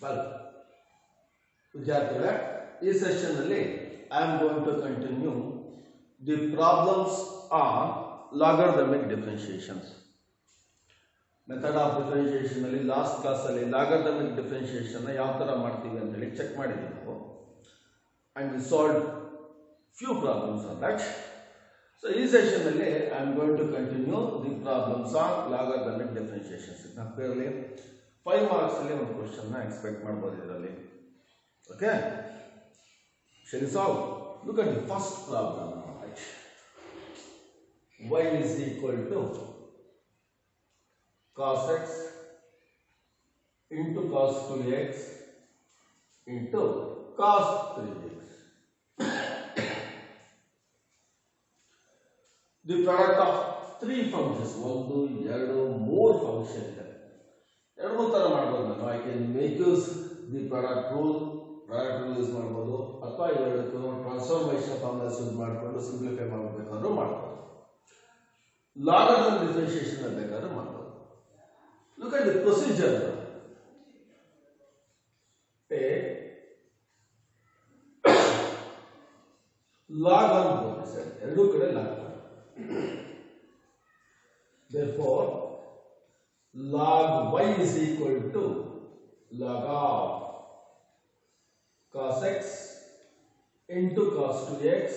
Well, ವಿದ್ಯಾರ್ಥಿಗಳೇ, ಈ session ಅಲ್ಲಿ I am going to continue the problems on logarithmic differentiations. Method of differentiation ಅಲ್ಲಿ last class ಅಲ್ಲಿ logarithmic differentiation ನ ಯಾವ ತರ ಮಾಡ್ತೀವಿ ಅಂತ ಹೇಳಿ ಚೆಕ್ ಮಾಡಿದ್ವಿ ನಾವು, and we solved few problems on that. So ಈ ಸೆಷನ್ ಅಲ್ಲಿ I am going to continue the problems on logarithmic differentiations. Now clearly 5 marks ಅಲ್ಲಿ ಒಂದು ಕ್ವೆಶ್ಚನ್ ನ ಎಕ್ಸ್ಪೆಕ್ಟ್ ಮಾಡಬಹುದು ಇದರಲ್ಲಿ. Okay, shall we solve? Look at the first problem. Right? Y is equal to cos x into cos 2x into cos 3x. The product of three functions, 1, 2, 3 function ಇದೆ. ಎರಡು ಮೂರು ತರ ಮಾಡಬಹುದು ನಾನು. I can make use the product rule use ಮಾಡಬಹುದು, ಅಥವಾ ಇವೆರಡಕ್ಕೂ transformation formulas use ಮಾಡಿಕೊಂಡು simplify ಮಾಡಬೇಕಾದ್ರೂ ಮಾಡಬಹುದು. ಲಾಗರಿಥಮ್ ಡಿಫರೆನ್ಷಿಯೇಷನ್ ಬೇಕಾದ್ರೂ ಮಾಡಬಹುದು. Look at the procedure. Log on both side, ಎರಡೂ ಕಡೆ ಲಾಗ್ ಮಾಡಿ. therefore log y is equal to log of cos x into cos 2x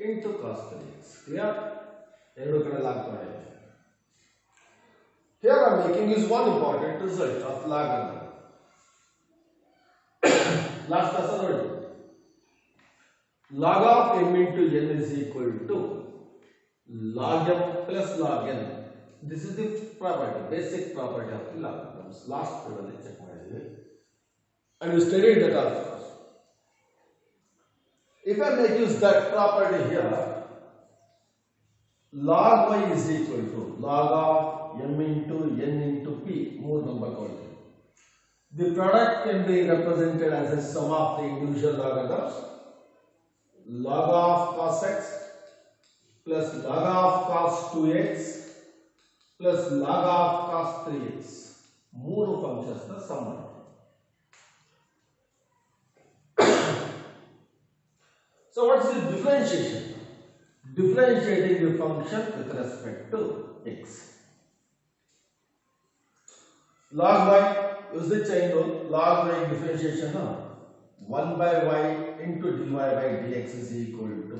into cos 3x. Clear? ಎರಡು ಕಡೆ log ಮಾಡಿ. Here I am making is one important result of logarithm. Last class already. Log of m into n is equal to log m plus log n. This is the property, basic property of the logarithms. Last period check ಮಾಡಿದ್ವಿ. And we studied that also. If I make use that property here, log y is equal to log of m into n into p, more number quantity. The product can be represented as a sum of the individual logarithms. Log of cos x plus log of cos 2x plus log of cos 3x. ಮೂರು functions ನ some. So what is the differentiation? Differentiating the function with respect to x. Log y, use the chain rule. Log y differentiation 1 by y into dy by dx is equal to.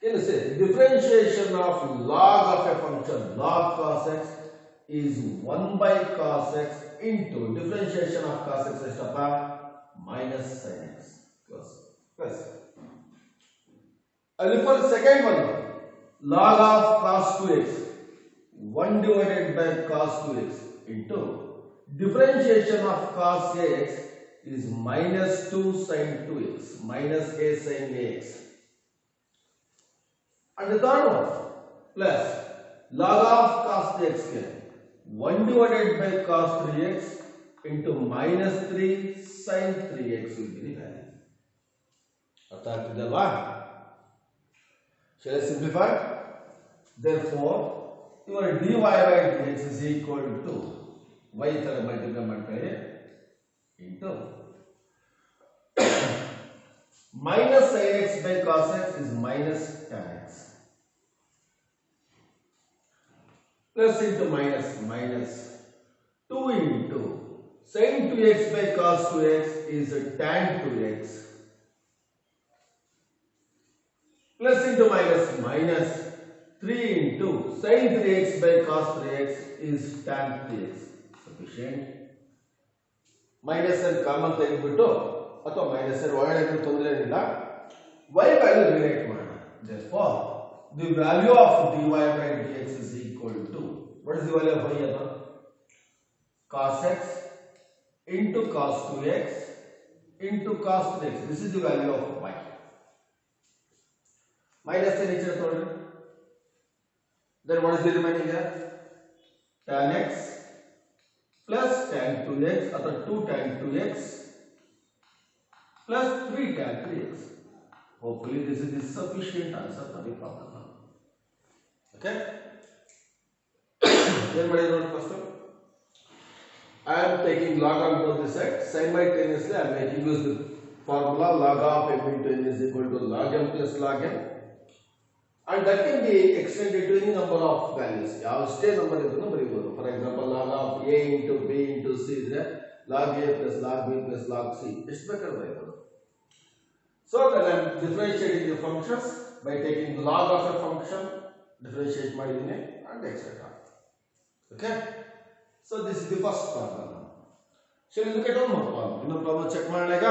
Can you say differentiation of log of a function log cos x is 1 by cos x into differentiation of cos x is minus sin x plus. I look for the second one. Log of cos 2x 1 divided by cos 2x into differentiation of cos ax is minus 2 sin 2x minus a sin ax. And the third one plus log of cos 3x 1 divided by cos 3x into minus 3 sin 3x will be the value. Shall I simplify? Therefore, your dy by dx is equal to y multiply into minus sin x by cos x is minus tan x plus into minus 2 into sin 2x by cos 2x is tan 2x plus into minus 3 into sin 3x by cos 3x is tan 3x. Sufficient. Minus and common ತೆಗೆದುಬಿಟ್ಟು ಅಥವಾ minus and ಒಳಗಡೆ ತೊಂದರೆ ಇಲ್ಲ, y value relate ಮಾಡೋಣ. Therefore the value of dy by dx is equal to, what is the value of y? Cos x into cos 2x into cos 3x. This is the value of y. Minus the nature of it. Then what is the remaining here? Tan x plus tan 2x or 2 tan 2x plus 3 tan 3x. Hopefully this is the sufficient answer for the problem. Okay? Then what is the first one? I am taking log on both the sides. Simultaneously, I am making use the formula log of m into n is equal to log m plus log n. And that can be extended to any number of values. ಯಾವ ಸ್ಟೇ number ಇದನ್ನು ಬರೀಬಹುದು. For example log of a into b into c ಇದ್ರೆ log a plus log b plus log c ಎಷ್ಟು ಬೇಕಾದ್ರೂ ಬರೀಬಹುದು. So that I am differentiating the functions by taking log of a function, differentiate ಮಾಡಿದ್ದೀನಿ and etc. Okay. So this is the first problem. Shall we look at one more problem? ಇನ್ನೊಂದು problem check ಮಾಡೋಣ ಈಗ.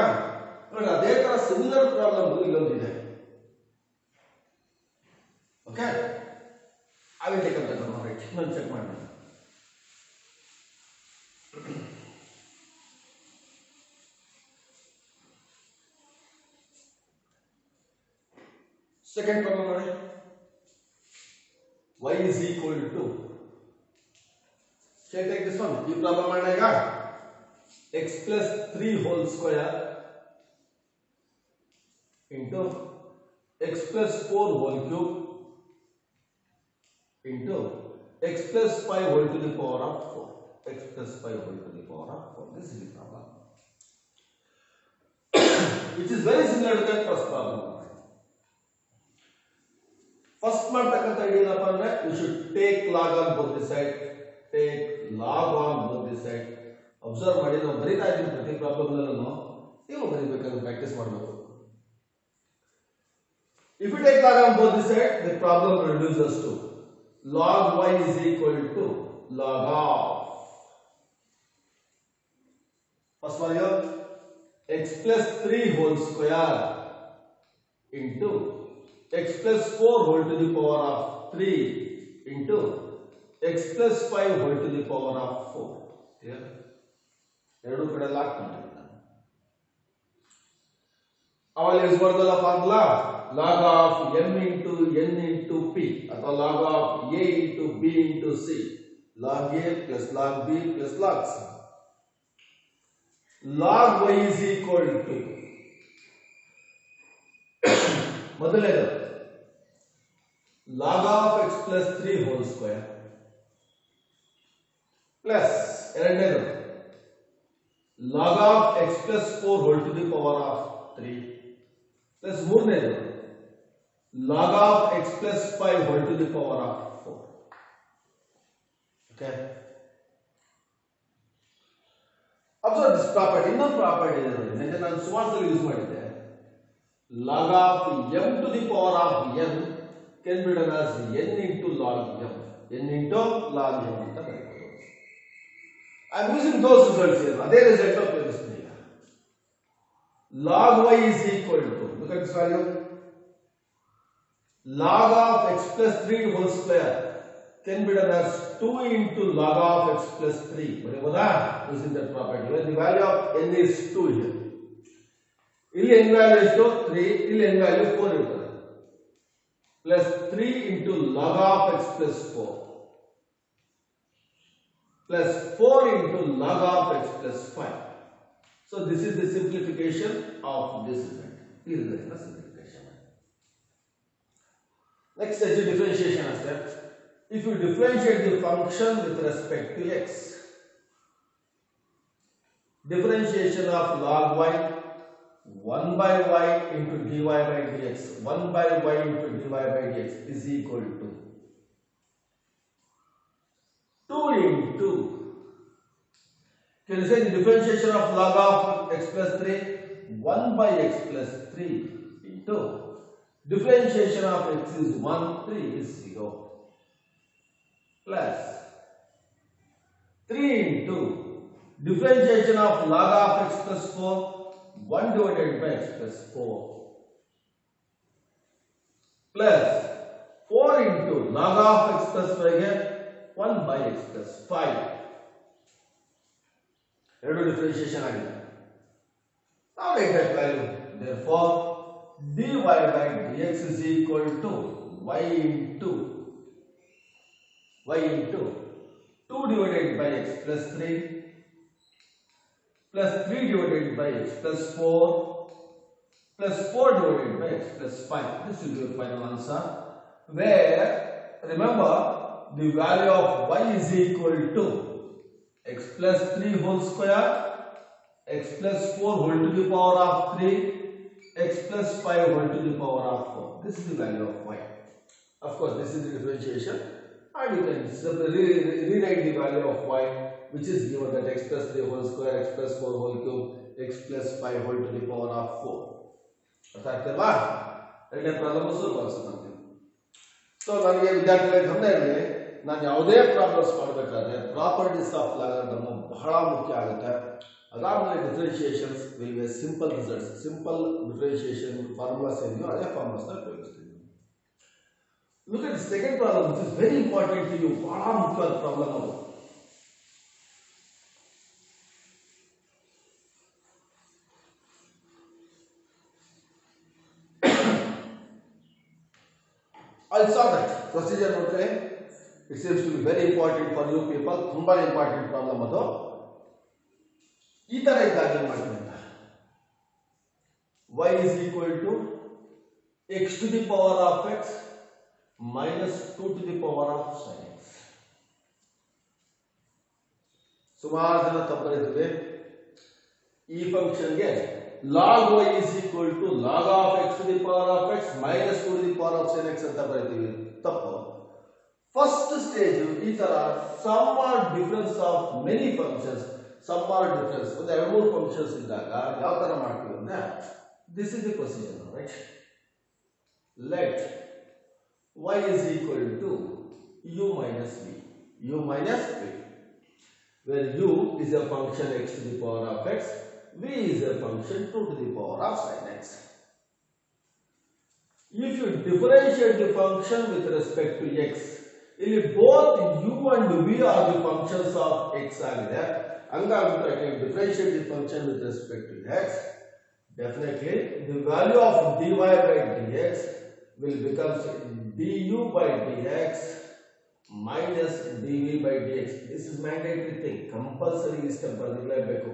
ನೋಡಿ ಅದೇ ತರ similar problem ಇಲ್ಲೊಂದಿದೆ. Okay, I will take up that one. Alright, now check my mind. Second problem, y is equal to. Shall I take this one? This problem x plus 3 whole square into x plus 4 whole cube into x plus 5 whole to the power of 4. X plus 5 whole to the power of 4. This is the problem. Which is very similar to that first problem. First ಮಾಡ್ತಕ್ಕಂಥ idea ಏನಪ್ಪ ಅಂದ್ರೆ you should take log on both the side. Take log on both the side. Observe ಮಾಡಿ ನಾವು ಬರೀತಾ ಇದ್ದೀವಿ ಪ್ರತಿ problem ನಲ್ಲೂ ನೀವು ಬರೀಬೇಕಾದ್ರೆ ಪ್ರಾಕ್ಟೀಸ್ ಮಾಡಬೇಕು. If you take log on both the side, the problem reduces to log y is equal to log of first value x plus 3 whole square into x plus 4 whole to the power of 3 into x plus 5 whole to the power of 4. Clear? ಎರಡು ಕಡೆ lock ಮಾಡ್ತೀನಿ. ಅವಾಗ use ಮಾಡೋದಲ್ಲ formula log of m into n into p ಅಥವಾ log of a into b into c, log a plus log b plus log c. log y is equal to ಮೊದಲನೇದು log of x plus 3 whole square plus ಎರಡನೇದು log of x plus 4 whole to the power of 3 plus ಮೂರನೇದು log of x plus 5 whole to the power of 4. Okay. Observe this property. Innೊಂದು property ಇದೆ ನೋಡಿ. ನೆನ್ನೆ ನಾನು ಸುಮಾರು use ಮಾಡಿದ್ದೆ. log of m to the power of n can be written as n into log m. n into log m ಅಂತ ಬರೆಯಬಹುದು. I am using those results here. ಅದೇ ರಿಸಲ್ಟ್ ಉಪಯೋಗಿಸ್ತೀನಿ ಈಗ. log y is equal to, look at this value, log of x plus 3 whole square can be done as 2 into log of x plus 3. ಬರೆಯಬಹುದಾ? using that property. When the value of n is 2 here. ಇಲ್ಲಿ n value is 3, ಇಲ್ಲಿ n value 4 ಇರ್ತದೆ. plus 3 into log of x plus 4 plus 4 into log of x plus 5. So this is the simplification of this result. This is the simplification. Next is the differentiation step. If you differentiate the function with respect to x, differentiation of log y 1 by y into dy by dx, 1 by y into dy by dx is equal to 2 into, can you say the differentiation of log of x plus 3? 1 by x plus 3 into differentiation of x is 1, 3 is 0 plus 3 into differentiation of log of x plus 4, 1 divided by x plus 4 plus 4 into log of x plus 5 1 by x plus 5. ಎರಡು differentiation ಆಗಿದೆ. Now write that value. Therefore, dy by dx is equal to y into 2 divided by x plus 3 plus 3 divided by x plus 4 plus 4 divided by x plus 5. This will be your final answer. Where, remember, the value of y is equal to x plus 3 whole square, x plus 4 whole to the power of 3, x plus 5 whole to the power of 4. This is the value of y. Of course, this is the differentiation, and you can simply rewrite the value of y, which is given that x plus 3 whole square, x plus 4 whole cube, x plus 5 whole to the power of 4. ಅರ್ಥ ಆಗ್ತಿಲ್ವಾ? ಎರಡನೇ problem ಸುಲಭವಾಗಿ so ನನಗೆ ವಿದ್ಯಾರ್ಥಿಗಳಿಗೆ ಗಮನ ಇರಲಿ, ನಾನು ಯಾವುದೇ problems ಮಾಡಬೇಕಾದ್ರೆ ಪ್ರಾಪರ್ಟೀಸ್ ಆಫ್ ಲಾಗರಿಥಮ್ ಬಹಳ ಮುಖ್ಯ ಆಗುತ್ತೆ. ಅದಾದ್ಮೇಲೆ differentiations will be simple results. Simple differentiation formulas ಏನಿದೆಯೋ ಅದೇ ಫಾರ್ಮುಲಾಸ್ನ ಉಪಯೋಗಿಸ್ತೀವಿ. Look at the second problem, which is very important to you. ಬಹಳ ಮುಖ್ಯವಾದ ಪ್ರಾಬ್ಲಮ್ ಅದು. I saw that procedure ನೋಡ್ರೆ it seems to be very important for you people. ತುಂಬಾ important problem ಅದು. ಈ ತರ ಇದ್ದಾಗ ಏನು ಮಾಡ್ತೀವಿ ಅಂತ, y is equal to x to the power of x minus 2 to the power of sin x. ಸುಮಾರು ಜನ ತಪ್ಪರಿದ್ದೀವಿ. ಈ ಫಂಕ್ಷನ್ಗೆ log y is equal to log of x to the power of x minus 2 to the power of sin x ಅಂತ ಬರೀತೀವಿ. ತಪ್ಪು. First stage ಈ ತರ sum or difference of many functions, sum or difference ಒಂದು ಎರಡು ಮೂರು functions ಇದ್ದಾಗ ಯಾವ ತರ ಮಾಡ್ತೀವಿ ಅಂದ್ರೆ, this is the procedure, right? Let y is equal to u minus v, where u is a function x to the power of x, v is a function 2 to the power of sin x. If you differentiate the function with respect to x, ಇಲ್ಲಿ both u and v are the functions of x ಆಗಿದೆ. ಹಂಗಾಗ್ಬಿಟ್ರೆ I can differentiate the function with respect to x. Definitely the value of dy by dx will become du by dx minus dv by dx. This is mandatory thing. Compulsory is ಬರೆದಿರಲೇಬೇಕು.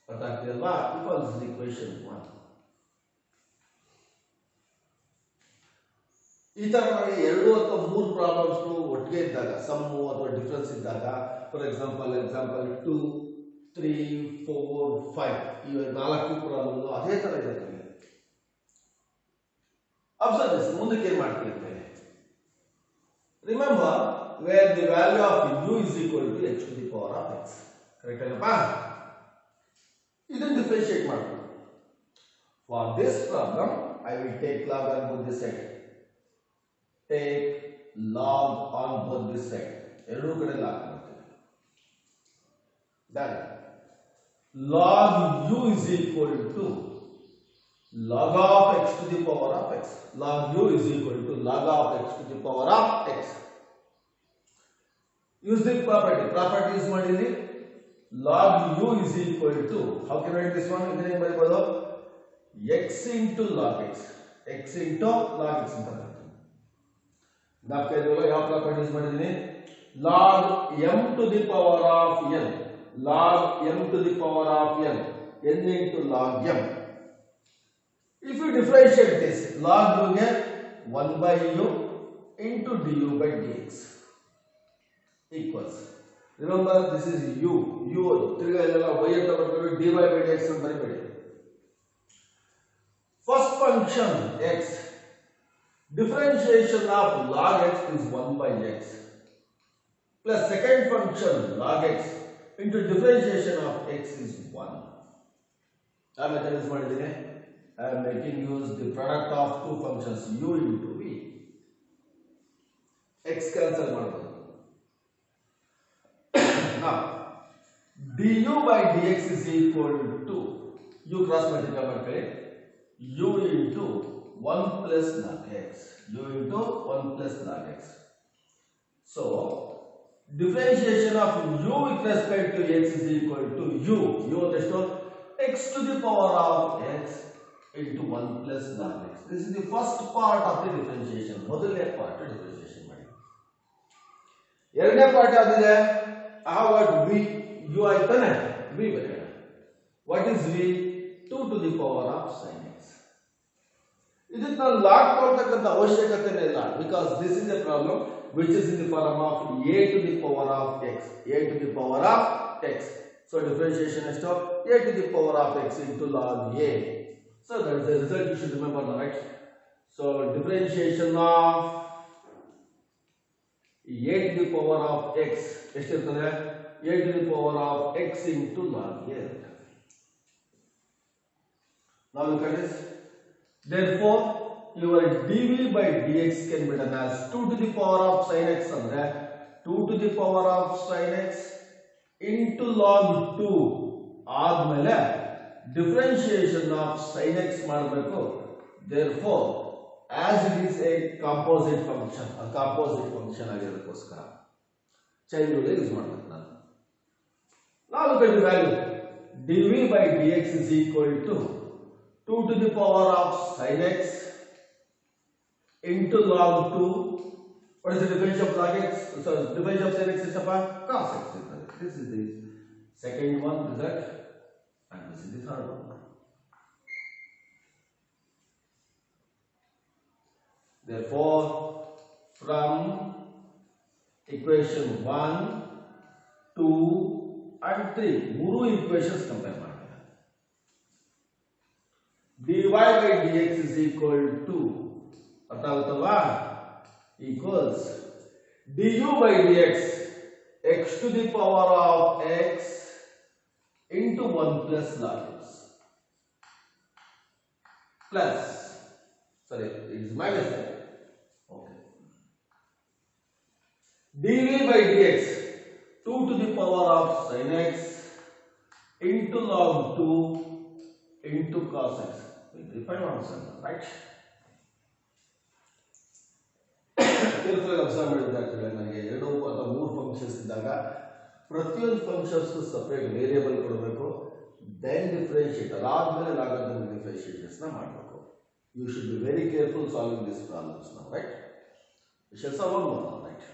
ಅರ್ಥ ಆಗ್ತಿದೆಯಲ್ವಾ? Equals the equation 1. ಈ ತರ ನನಗೆ ಎರಡು ಅಥವಾ ಮೂರು problems ಒಟ್ಟಿಗೆ ಇದ್ದಾಗ, sum ಅಥವಾ ಡಿಫರೆನ್ಸ್ ಇದ್ದಾಗ, ಫಾರ್ ಎಕ್ಸಾಂಪಲ್ 2, 3, 4, 5 ಈ ನಾಲ್ಕು ಪ್ರಾಬ್ಲಮ್ ಅದೇ ತರ ಇದೆ ನನಗೆ. Observe this. ಮುಂದಕ್ಕೆ ಏನ್ ಮಾಡ್ತೀನಿ ಅಂತ ಹೇಳಿ, remember where the value of u is equal to h to the power of x. Correct ಅಲ್ಲಪ್ಪ? ಇದನ್ನು ಡಿಫರೆನ್ಶಿಯೇಟ್ ಮಾಡ್ತೀನಿ. For this problem I will take log on both this side. Take log on both this side. ಎರಡೂ ಕಡೆ log ಮಾಡ್ತೀನಿ. Done. Log u is equal to log of x to the power of x. Log u is equal to log of x to the power of x. Use the property. Property is ಮಾಡಿದೀನಿ. Log u is equal to, how can I write this one? ಇದನ್ನೇ ಬರೆಯಬಹುದು, x into log x. x into log x ಅಂತ ಬರುತ್ತೆ. ಯಾವ property use ಮಾಡಿದೀನಿ? log m to the power of n. log m to the power of n. n into log m. If you differentiate this, log u get 1 by u into du by dx equals, remember this is u, ತಿರ್ಗಾ ಇಲ್ಲೆಲ್ಲ y ಅಂತ ಬರ್ತೀವಿ, dy by dx ಅಂತ ಬರೀಬೇಡಿ. First function x, differentiation of log x is 1 by x plus second function log x into differentiation of x is 1. ಆ method use ಮಾಡಿದ್ದೀನಿ. I am making use the product of two functions u into v. x cancel ಮಾಡಬಹುದು. Now du by dx is equal to, u cross multiply ಮಾಡ್ಕೊಳ್ಳಿ, u into 1 plus log x. u into 1 plus log x. So differentiation of u with respect to x is equal to u ಎಷ್ಟು, x to the power of x into 1 plus log x. This is the first part of the differentiation. ಮೊದಲನೇ part differentiation ಮಾಡಿ. ಎರಡನೇ part ಆಗಿದೆ, how what v, u ಆಯ್ತಾನೆ, v ಬರೆಯೋಣ. What is v? 2 to the power of sin x. ಇದಕ್ಕೆ ನಾವು log ಕೊಡ್ತಕ್ಕಂಥ ಅವಶ್ಯಕತೆನೇ ಇಲ್ಲ, because this is a problem which is in the form of a to the power of x, a to the power of x. So differentiation ಎಷ್ಟು a to the power of x into log a. So that is the result you should remember, right? So differentiation of a to the power of x ಎಷ್ಟಿರ್ತದೆ, a to the power of x into log a. Now look at this. Therefore your dv by dx can be done as 2 to the power of sin x ಅಂದ್ರೆ 2 to the power of sin x into log 2 ಆದ್ಮೇಲೆ differentiation of sin x ಮಾಡಬೇಕು. Therefore as it is a composite function ಆಗಿರೋದಕ್ಕೋಸ್ಕರ chain rule use ಮಾಡಬೇಕು ನಾನು. Now look at the value. dv by dx is equal to 2 to the power of sin x into log 2. What is the differential of log x? So differential of sin x is cos x. This is the second one result, and this is the third one. Therefore, from equation 1, 2, and 3, ಮೂರು equations compare ಮಾಡಿ. dy by dx is equal to equals du by dx x to the power of x into 1 plus log x plus, sorry, it is minus that. Okay. dv by dx 2 to the power of sin x into log 2 into cos x. We find answer, right? Careful observe ಮಾಡಿದ್ರೆ ನನಗೆ 2 ಅಥವಾ 3 functions ಇದ್ದಾಗ ಪ್ರತಿಯೊಂದು functions separate variable ಕೊಡಬೇಕು, then differentiate, ಅದಾದ್ಮೇಲೆ logarithmic differentiations ನ ಮಾಡಬೇಕು. You should be very careful solving this problems now, right? We shall solve one more, right?